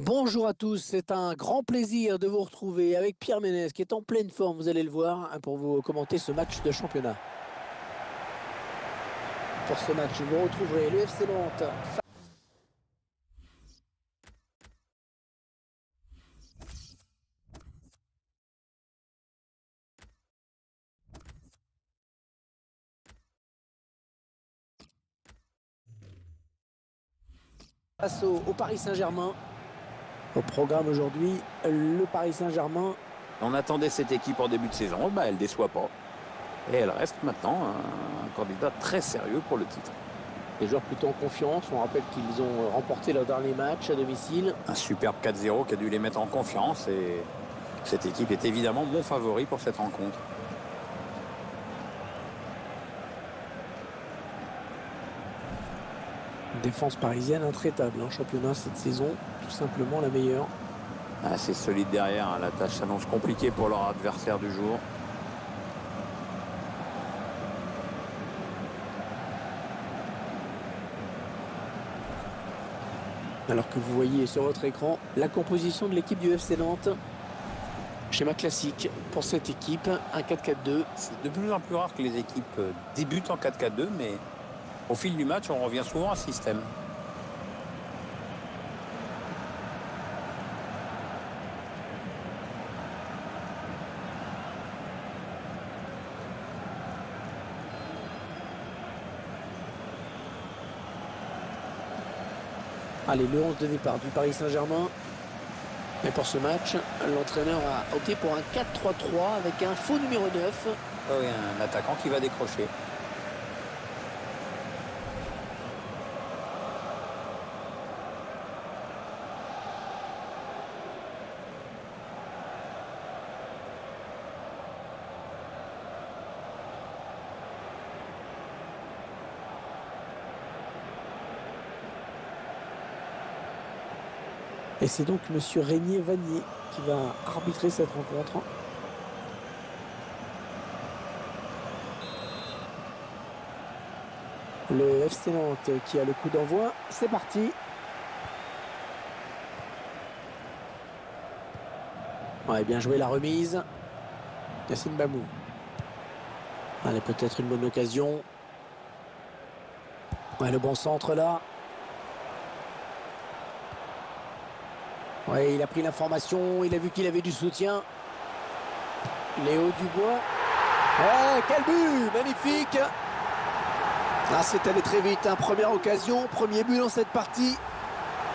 Bonjour à tous, c'est un grand plaisir de vous retrouver avec Pierre Ménès qui est en pleine forme, vous allez le voir, pour vous commenter ce match de championnat. Pour ce match, vous retrouverez le FC Nantes face au Paris Saint-Germain. Au programme aujourd'hui, le Paris Saint-Germain. On attendait cette équipe en début de saison, elle ne déçoit pas. Et elle reste maintenant un candidat très sérieux pour le titre. Les joueurs plutôt en confiance, on rappelle qu'ils ont remporté leur dernier match à domicile. Un superbe 4-0 qui a dû les mettre en confiance et cette équipe est évidemment mon favori pour cette rencontre. Une défense parisienne intraitable en championnat cette saison, tout simplement la meilleure. C'est solide derrière, la tâche s'annonce compliquée pour leur adversaire du jour. Alors que vous voyez sur votre écran la composition de l'équipe du FC Nantes. Schéma classique pour cette équipe, un 4-4-2. C'est de plus en plus rare que les équipes débutent en 4-4-2, mais au fil du match, on revient souvent à ce système. Allez, le 11 de départ du Paris Saint-Germain. Mais pour ce match, l'entraîneur a opté pour un 4-3-3 avec un faux numéro 9. Oui, un attaquant qui va décrocher. Et c'est donc monsieur Régnier Vanier qui va arbitrer cette rencontre. Le FC Nantes qui a le coup d'envoi. C'est parti. Ouais, bien joué la remise. Yassine Bamou. Allez, peut-être une bonne occasion. Ouais, le bon centre là. Ouais, il a pris l'information, il a vu qu'il avait du soutien. Léo Dubois. Oh, quel but! Magnifique! Ah, c'est allé très vite, hein. Première occasion, premier but dans cette partie.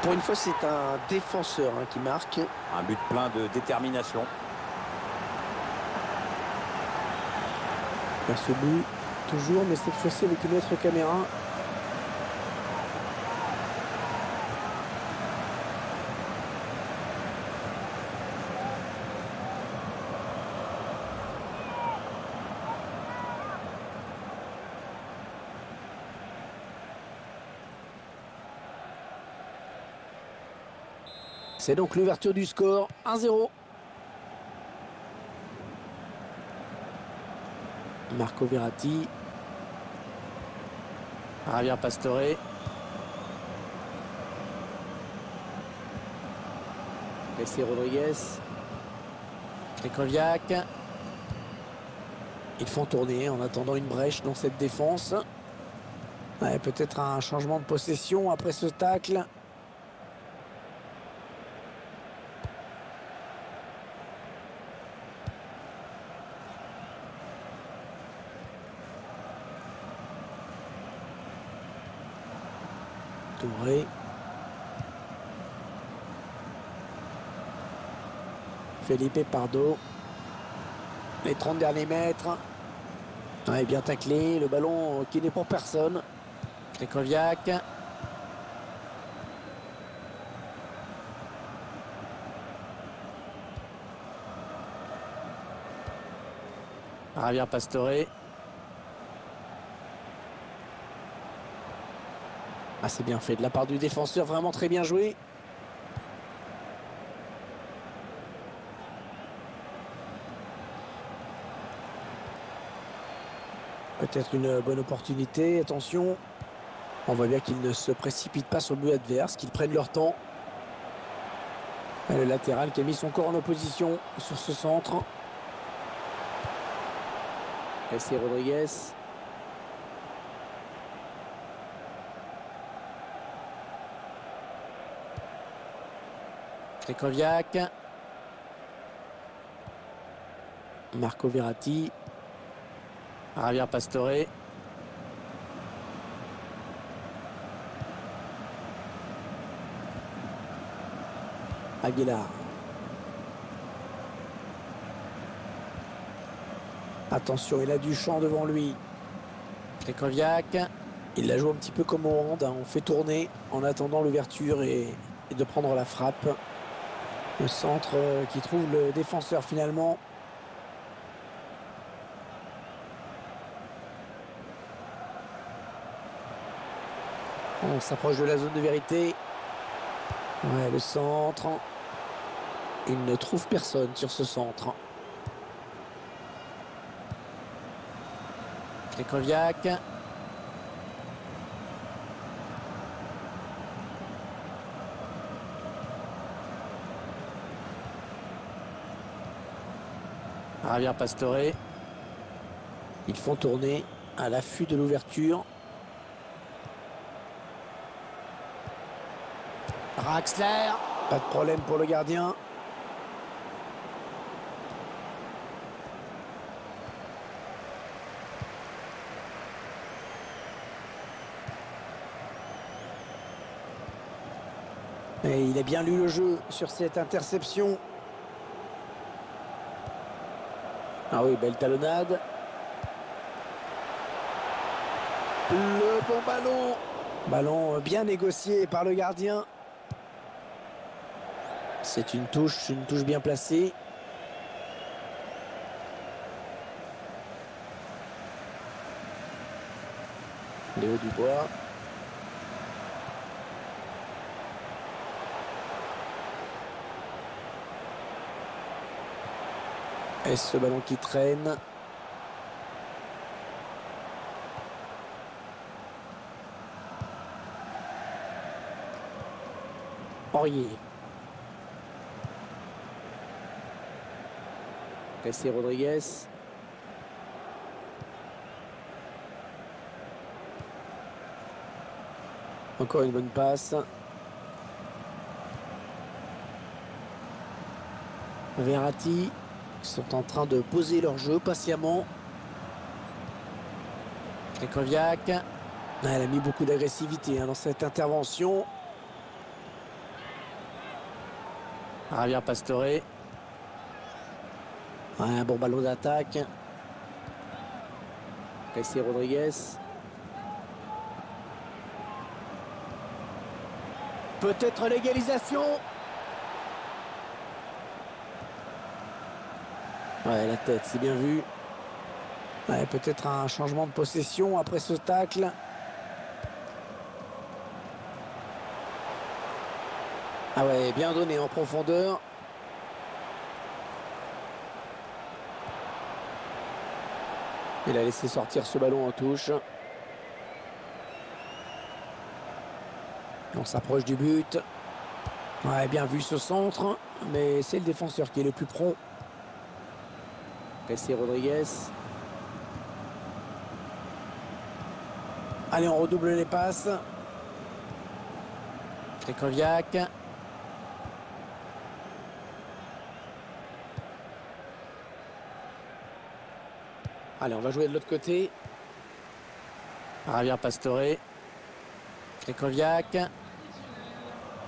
Pour une fois, c'est un défenseur qui marque. Un but plein de détermination. Ce but, toujours, mais cette fois-ci avec une autre caméra. C'est donc l'ouverture du score, 1-0. Marco Verratti. Javier Pastore. Jesse Rodriguez. Krychowiak. Ils font tourner en attendant une brèche dans cette défense. Ouais, peut-être un changement de possession après ce tacle. Touré. Felipe Pardo. Les 30 derniers mètres. Ouais, bien taclé. Le ballon qui n'est pour personne. Krychowiak. Javier Pastore. Ah, c'est bien fait de la part du défenseur, vraiment très bien joué. Peut-être une bonne opportunité, attention. On voit bien qu'ils ne se précipitent pas sur le but adverse, qu'ils prennent leur temps. Le latéral qui a mis son corps en opposition sur ce centre. Et c'est Rodriguez. Krychowiak. Marco Verratti. Javier Pastore. Aguilar. Attention, il a du champ devant lui. Krychowiak. Il la joue un petit peu comme au hand. On fait tourner en attendant l'ouverture et de prendre la frappe. Le centre qui trouve le défenseur finalement. On s'approche de la zone de vérité. Ouais, le centre. Il ne trouve personne sur ce centre. Krychowiak. Javier Pastore. Ils font tourner à l'affût de l'ouverture. Draxler. Pas de problème pour le gardien. Et il a bien lu le jeu sur cette interception. Ah oui, belle talonnade. Le bon ballon. Ballon bien négocié par le gardien. C'est une touche bien placée. Léo Dubois. Et ce ballon qui traîne. Aurier. Cassé Rodriguez. Encore une bonne passe. Verratti. Ils sont en train de poser leur jeu patiemment. Krychowiak. Elle a mis beaucoup d'agressivité dans cette intervention. Javier Pastore. Un bon ballon d'attaque. Cassé Rodriguez. Peut-être l'égalisation. Ouais, la tête, c'est bien vu. Ouais, peut-être un changement de possession après ce tacle. Ah ouais, bien donné en profondeur. Il a laissé sortir ce ballon en touche. On s'approche du but. Ouais, bien vu ce centre, mais c'est le défenseur qui est le plus prompt. Cassé Rodriguez. Allez, on redouble les passes. Krychowiak. Allez, on va jouer de l'autre côté. Javier Pastore. Krychowiak.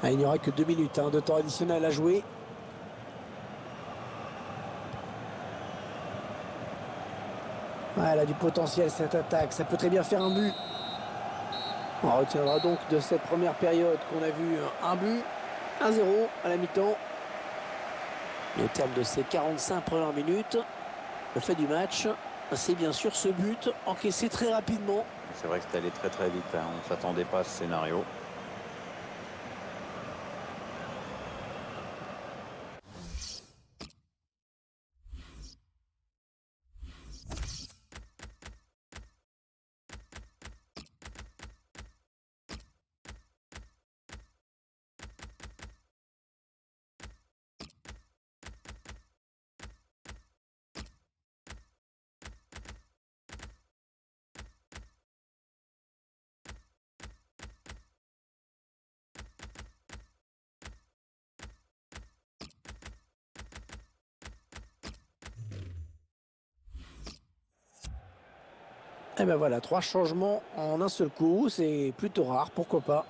Il n'y aura que 2 minutes de temps additionnel à jouer. Elle a du potentiel cette attaque, ça peut très bien faire un but. On retiendra donc de cette première période qu'on a vu un but, 1-0 à la mi-temps. Et au terme de ces 45 premières minutes, le fait du match, c'est bien sûr ce but encaissé très rapidement. C'est vrai que c'est allé très très vite, on ne s'attendait pas à ce scénario. Et ben voilà, 3 changements en un seul coup, c'est plutôt rare, pourquoi pas.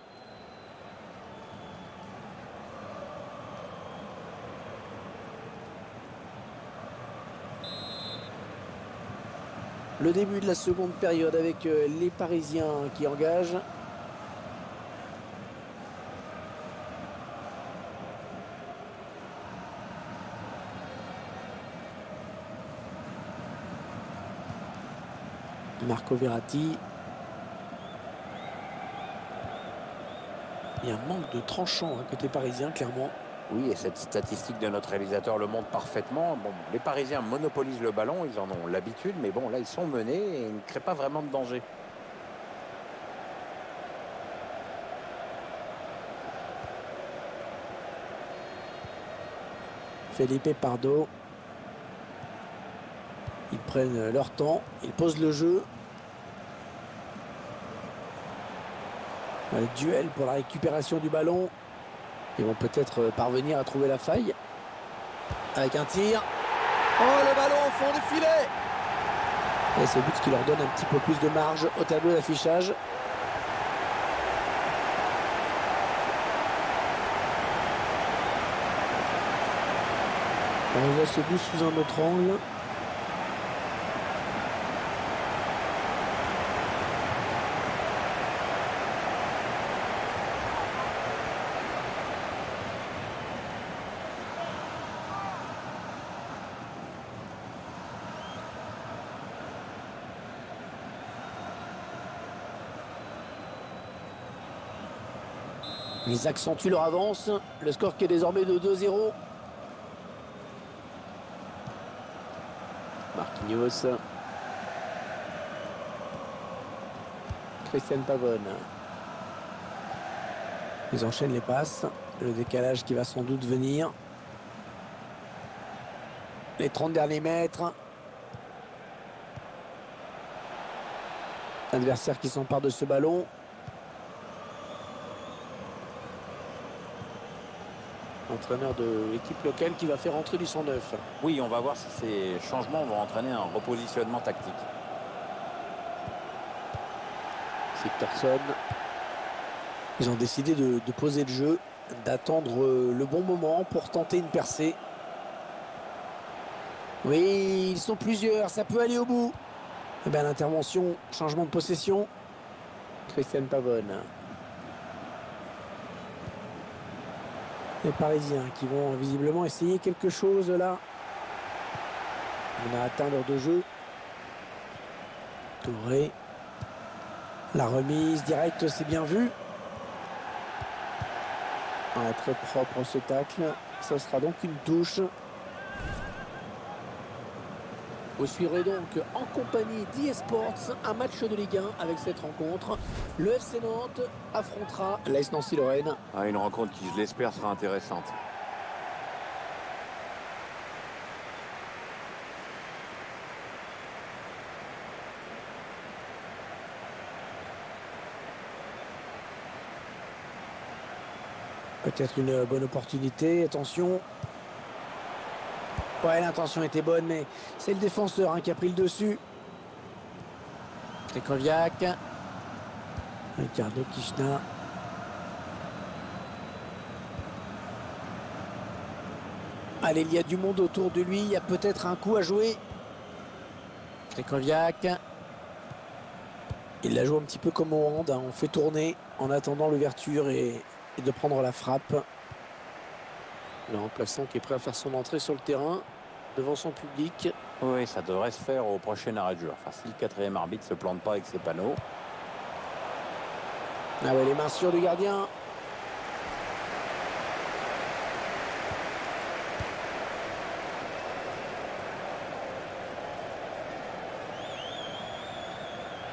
Le début de la seconde période avec les Parisiens qui engagent. Marco Verratti. Il y a un manque de tranchant côté parisien, clairement. Oui, et cette statistique de notre réalisateur le montre parfaitement. Bon, les Parisiens monopolisent le ballon, ils en ont l'habitude, mais bon, là, ils sont menés et ils ne créent pas vraiment de danger. Felipe Pardo. Ils prennent leur temps, ils posent le jeu. Un duel pour la récupération du ballon. Ils vont peut-être parvenir à trouver la faille. Avec un tir. Oh, le ballon au fond du filet. Et c'est le but qui leur donne un petit peu plus de marge au tableau d'affichage. On voit ce but sous un autre angle. Ils accentuent leur avance. Le score qui est désormais de 2-0. Marquinhos. Christian Pavone. Ils enchaînent les passes. Le décalage qui va sans doute venir. Les 30 derniers mètres. L'adversaire qui s'empare de ce ballon. Entraîneur de l'équipe locale qui va faire entrer du 109. Oui, on va voir si ces changements vont entraîner un repositionnement tactique. Sigtorsson. Ils ont décidé de poser le jeu, d'attendre le bon moment pour tenter une percée. Oui, ils sont plusieurs, ça peut aller au bout. Et bien l'intervention, changement de possession. Christian Pavone. Les Parisiens qui vont visiblement essayer quelque chose là. On a atteint l'heure de jeu. Touré. La remise directe, c'est bien vu. Très propre ce tacle. Ce sera donc une touche. Vous suivrez donc en compagnie d'eSports un match de Ligue 1 avec cette rencontre. Le FC Nantes affrontera l'AS Nancy-Lorraine. Une rencontre qui, je l'espère, sera intéressante. Peut-être une bonne opportunité. Attention. Ouais, l'intention était bonne, mais c'est le défenseur qui a pris le dessus. Krychowiak. Ricardo Kishna. Allez, il y a du monde autour de lui. Il y a peut-être un coup à jouer. Krychowiak. Il la joue un petit peu comme au hand. On fait tourner en attendant l'ouverture et de prendre la frappe. Le remplaçant qui est prêt à faire son entrée sur le terrain devant son public. Oui, ça devrait se faire au prochain arrêt de jeu. Enfin, si le quatrième arbitre ne se plante pas avec ses panneaux. Ah ouais, les mains sûres du gardien.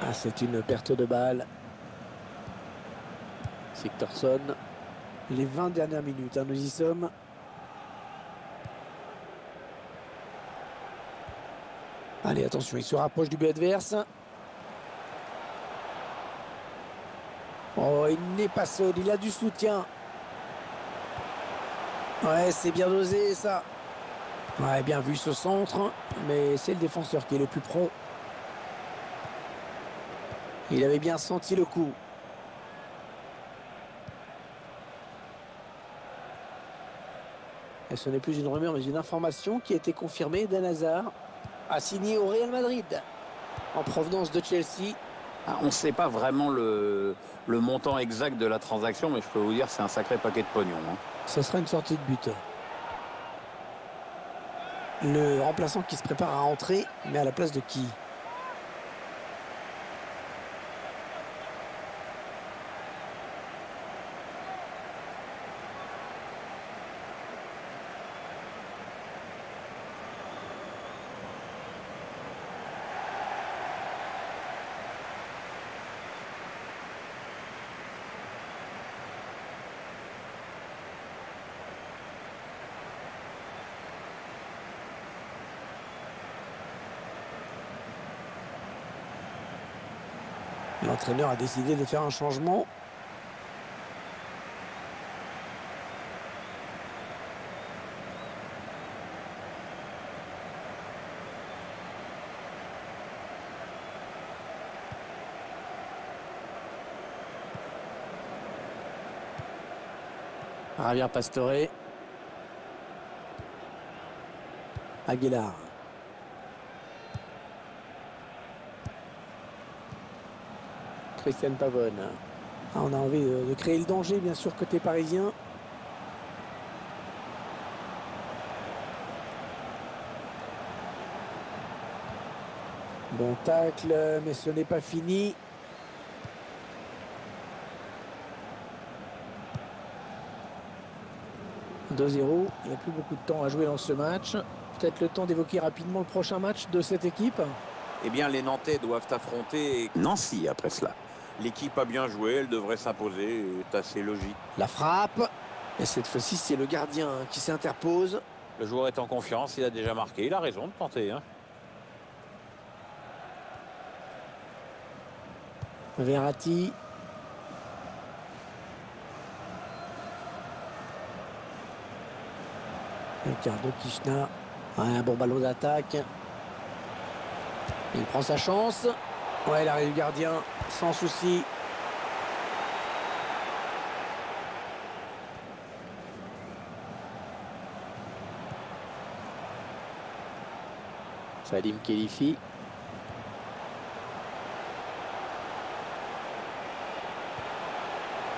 Ah, c'est une perte de balle. Sigtorsson. Les 20 dernières minutes, nous y sommes. Allez, attention, il se rapproche du but adverse. Oh, il n'est pas seul, il a du soutien. Ouais, c'est bien dosé, ça. Ouais, bien vu ce centre, mais c'est le défenseur qui est le plus prompt. Il avait bien senti le coup. Et ce n'est plus une rumeur, mais une information qui a été confirmée. Eden Hazard a signé au Real Madrid en provenance de Chelsea. Ah, on ne sait pas vraiment le montant exact de la transaction, mais je peux vous dire que c'est un sacré paquet de pognon. Hein. Ce sera une sortie de but. Le remplaçant qui se prépare à rentrer, mais à la place de qui? L'entraîneur a décidé de faire un changement. Javier Pastore. Aguilar. Christian Pavone. Ah, on a envie de créer le danger, bien sûr, côté parisien. Bon tacle, mais ce n'est pas fini. « 2-0 ». Il n'y a plus beaucoup de temps à jouer dans ce match. Peut-être le temps d'évoquer rapidement le prochain match de cette équipe. Eh bien, les Nantais doivent affronter Nancy après cela. L'équipe a bien joué, elle devrait s'imposer, c'est assez logique. La frappe. Et cette fois-ci, c'est le gardien qui s'interpose. Le joueur est en confiance, il a déjà marqué, il a raison de tenter. Hein. Verratti. Ricardo Kishna. Un bon ballon d'attaque. Il prend sa chance. Ouais, l'arrêt du gardien, sans souci. Salim Khelifi.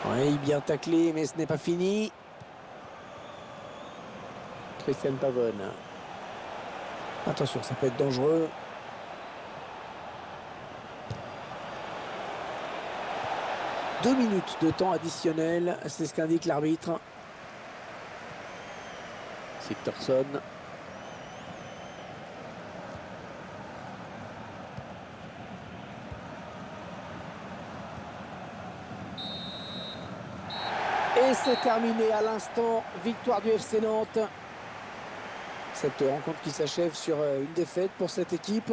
Oui, bien taclé, mais ce n'est pas fini. Christian Pavone. Attention, ça peut être dangereux. Deux minutes de temps additionnel, c'est ce qu'indique l'arbitre. Sigthorsson. Et c'est terminé à l'instant. Victoire du FC Nantes. Cette rencontre qui s'achève sur une défaite pour cette équipe.